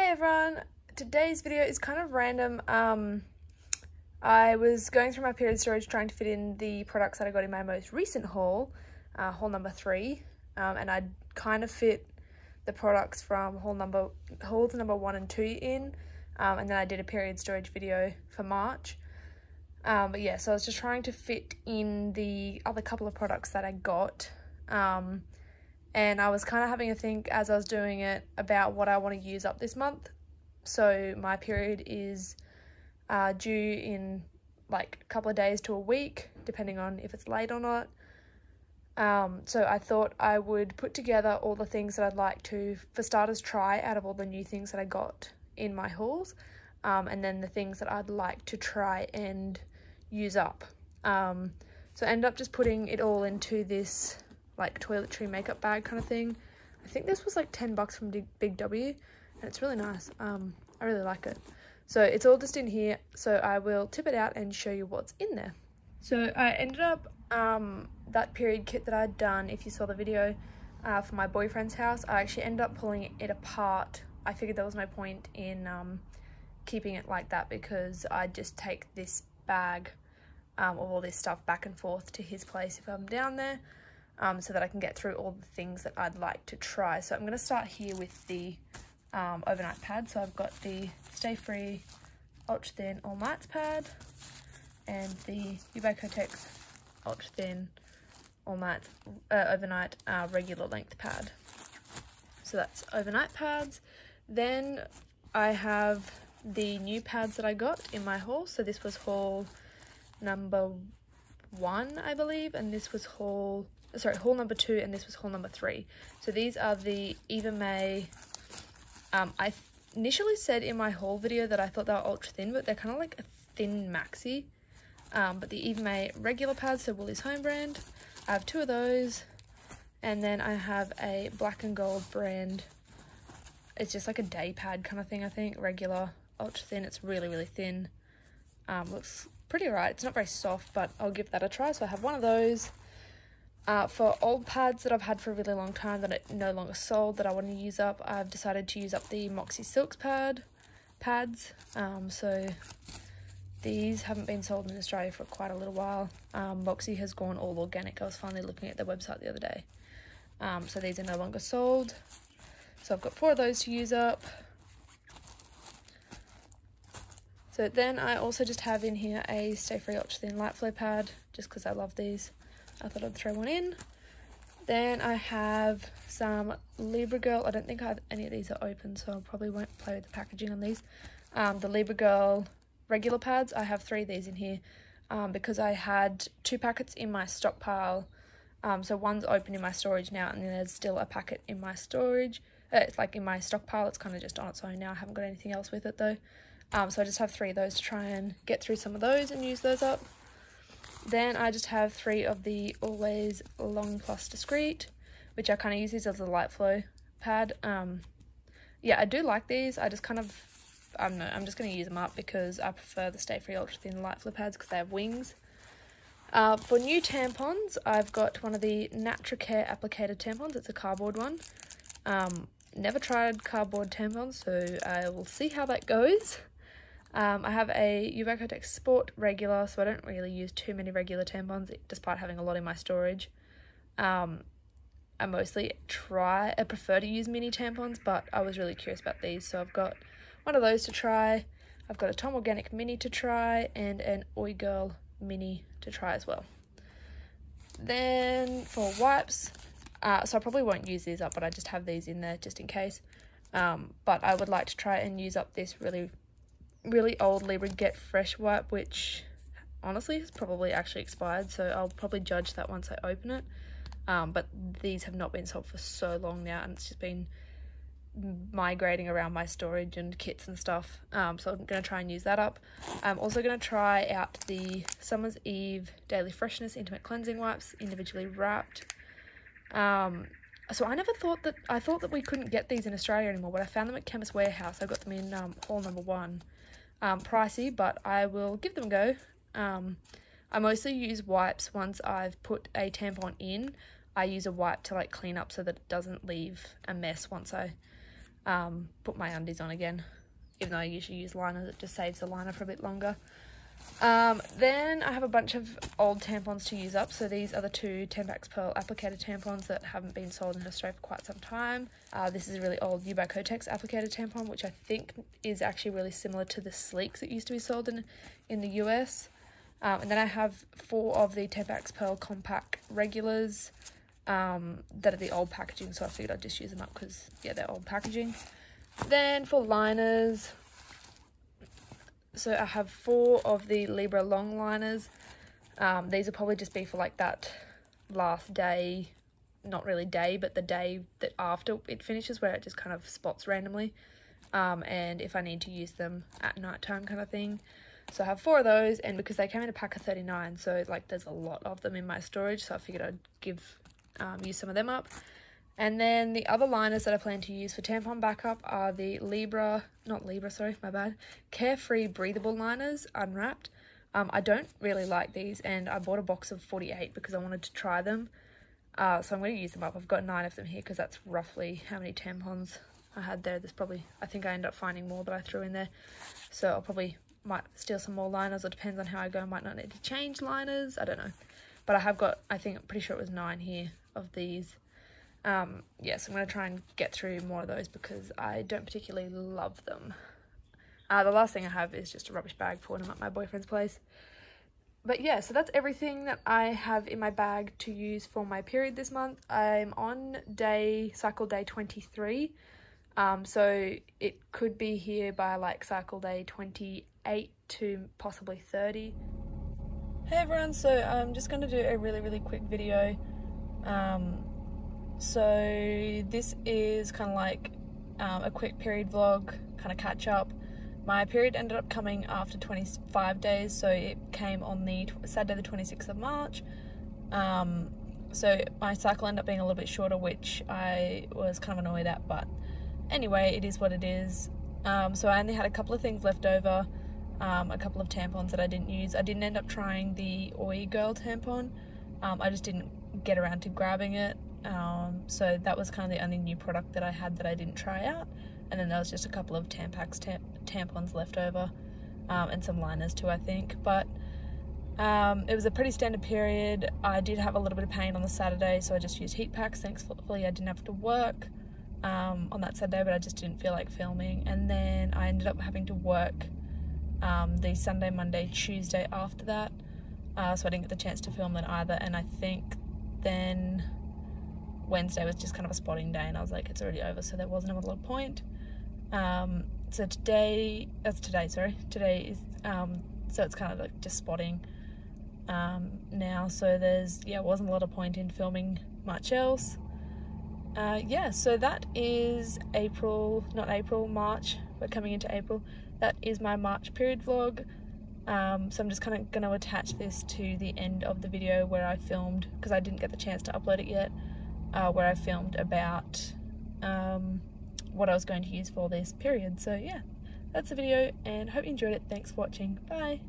Hey everyone, today's video is kind of random. I was going through my period storage trying to fit in the products that I got in my most recent haul, haul number 3, and I kind of fit the products from hauls number 1 and 2 in, and then I did a period storage video for March. But yeah, so I was just trying to fit in the other couple of products that I got, and I was kind of having a think as I was doing it about what I want to use up this month. So my period is due in like a couple of days to a week, depending on if it's late or not. So I thought I would put together all the things that I'd like to, for starters, try out of all the new things that I got in my hauls, and then the things that I'd like to try and use up. So I ended up just putting it all into this like toiletry makeup bag kind of thing. I think this was like 10 bucks from Big W, and it's really nice. I really like it. So it's all just in here, so I will tip it out and show you what's in there. So I ended up, that period kit that I'd done, if you saw the video, for my boyfriend's house, I actually ended up pulling it apart. I figured that was my point in keeping it like that, because I just take this bag of all this stuff back and forth to his place if I'm down there, so that I can get through all the things that I'd like to try. So I'm going to start here with the overnight pad. So I've got the Stay Free Ultra Thin All Nights pad and the Ubiquitex Ultra Thin All Nights Overnight Regular Length pad. So that's overnight pads. Then I have the new pads that I got in my haul. So this was haul number 1, I believe, and this was haul number 2, and this was haul number 3. So these are the Eva May. I initially said in my haul video that I thought they were ultra thin, but they're kind of like a thin maxi. But the Eva May regular pads, so Woolies home brand, I have 2 of those, and then I have a black and gold brand. It's just like a day pad kind of thing, I think, regular ultra thin. It's really thin. Looks pretty alright. It's not very soft, but I'll give that a try. So I have one of those. For old pads that I've had for a really long time that are no longer sold, that I want to use up, I've decided to use up the Moxie Silks pads. So these haven't been sold in Australia for quite a little while. Moxie has gone all organic. I was finally looking at their website the other day. So these are no longer sold. So I've got 4 of those to use up. So then I also just have in here a Stay Free Ultra Thin Light Flow pad, just because I love these. I thought I'd throw one in. Then I have some Libra Girl. I don't think any of these are open, so I probably won't play with the packaging on these. The Libra Girl regular pads, I have 3 of these in here, because I had 2 packets in my stockpile. So one's open in my storage now, and then there's still a packet in my storage. It's like in my stockpile. It's kind of just on its own now. I haven't got anything else with it though. So I just have 3 of those to try and get through some of those and use those up. Then I just have 3 of the Always Long Plus Discreet, which I kind of use these as a light flow pad. Yeah, I do like these. I just kind of, I don't know, I'm just going to use them up because I prefer the Stay Free Ultra Thin Light Flow pads because they have wings. For new tampons, I've got one of the Natracare applicator tampons. It's a cardboard one. Never tried cardboard tampons, so I will see how that goes. I have a Ubiquitex Sport regular, so I don't really use too many regular tampons, despite having a lot in my storage. I prefer to use mini tampons, but I was really curious about these, so I've got one of those to try. I've got a Tom Organic mini to try, and an Oi Girl mini to try as well. Then for wipes, so I probably won't use these up, but I just have these in there just in case. But I would like to try and use up this really old Libra Get Fresh wipe, which honestly has probably actually expired, so I'll probably judge that once I open it. But these have not been sold for so long now, and it's just been migrating around my storage and kits and stuff. So I'm going to try and use that up. I'm also going to try out the Summer's Eve Daily Freshness Intimate Cleansing Wipes, individually wrapped. So I thought that we couldn't get these in Australia anymore, but I found them at Chemist Warehouse. I got them in haul number 1. Pricey, but I will give them a go. I mostly use wipes once I've put a tampon in. I use a wipe to like clean up so that it doesn't leave a mess once I put my undies on again. Even though I usually use liners, it just saves the liner for a bit longer. Then I have a bunch of old tampons to use up. So these are the 2 Tampax Pearl applicator tampons that haven't been sold in Australia for quite some time. This is a really old U by Kotex applicator tampon, which I think is actually really similar to the Sleeks that used to be sold in the US. And then I have 4 of the Tampax Pearl compact regulars that are the old packaging, so I figured I'd just use them up because, yeah, they're old packaging. Then for liners, so I have 4 of the Libra long liners. These will probably just be for like that last day, not really day, but the day that after it finishes, where it just kind of spots randomly. And if I need to use them at night time kind of thing. So I have 4 of those, and because they came in a pack of 39, so like there's a lot of them in my storage, so I figured I'd use some of them up. And then the other liners that I plan to use for tampon backup are the Carefree breathable liners, unwrapped. I don't really like these, and I bought a box of 48 because I wanted to try them. So I'm going to use them up. I've got 9 of them here because that's roughly how many tampons I had there. There's probably, I think I ended up finding more that I threw in there. So I'll probably might steal some more liners, or depends on how I go. I might not need to change liners. I don't know. But I have got, I'm pretty sure it was 9 here of these. Yes, I'm going to try and get through more of those because I don't particularly love them. The last thing I have is just a rubbish bag for when I'm at my boyfriend's place. But yeah, so that's everything that I have in my bag to use for my period this month. I'm on cycle day 23. So it could be here by like cycle day 28 to possibly 30. Hey everyone, so I'm just going to do a really quick video. So this is kind of like a quick period vlog, kind of catch up. My period ended up coming after 25 days, so it came on the Saturday the 26th of March. So my cycle ended up being a little bit shorter, which I was kind of annoyed at, but anyway, it is what it is. So I only had a couple of things left over, a couple of tampons that I didn't use. I didn't end up trying the Oi Girl tampon. I just didn't get around to grabbing it. So that was kind of the only new product that I had that I didn't try out. And then there was just a couple of Tampax tampons left over, and some liners too, I think. But it was a pretty standard period. I did have a little bit of pain on the Saturday, so I just used heat packs. Thankfully I didn't have to work on that Saturday, but I just didn't feel like filming. And then I ended up having to work the Sunday, Monday, Tuesday after that, so I didn't get the chance to film then either. And I think then Wednesday was just kind of a spotting day, and I was like, it's already over, so there wasn't a lot of point. So today is, so it's kind of like just spotting now, so there's, wasn't a lot of point in filming much else. Yeah, so that is March, we're coming into April. That is my March period vlog. So I'm just kind of going to attach this to the end of the video where I filmed, because I didn't get the chance to upload it yet, where I filmed about what I was going to use for this period. So yeah, that's the video, and hope you enjoyed it. Thanks for watching. Bye.